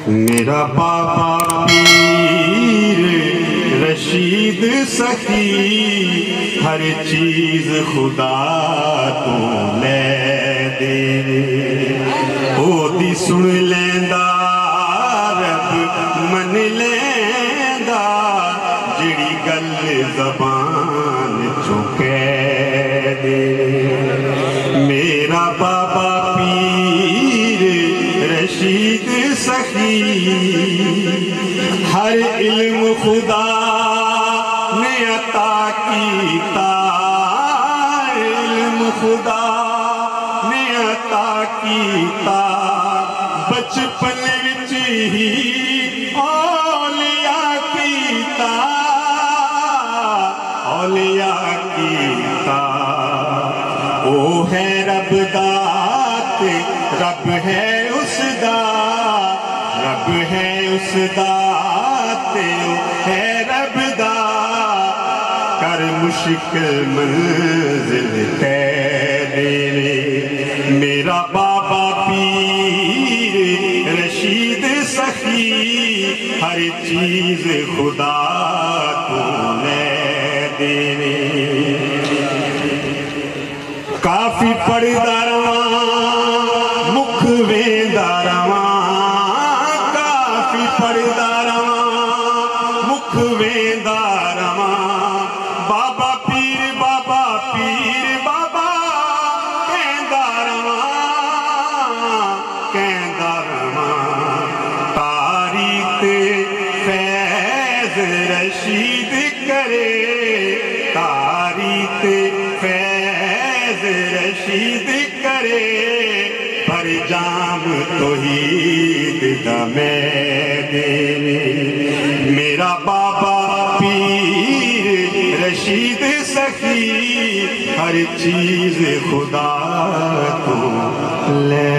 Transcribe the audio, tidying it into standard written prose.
میرا بابا پیر رشید سخی ہر چیز خدا تو لے دے او دی سن لیندا رب من لیندا جڑی گل زبان چوں کہہ دے میرا بابا پیر رشید سخی ہر علم خدا نے عطا کیتا علم خدا نے عطا کیتا بچپن وچ ہی اولیاء کیتا اولیاء کیتا او ہے رب دات رب ہے اس دا رب ہے اس دات ہے رب دا کر مشکل منزل تیرے میرا بابا پیر رشید سخی ہر چیز خدا تو لے دے کافی پڑھدا رواں مکھ ویندا رواں کافی پڑھدا رواں مکھ ویندا رواں بابا پیر بابا پیر بابا کہندا رواں تاریخ فیض رشید کرے تاریخ فیض رشید کرے پر جام توحید دا میں دے میرا بابا پیر رشید سخی ہر چیز خدا تو لے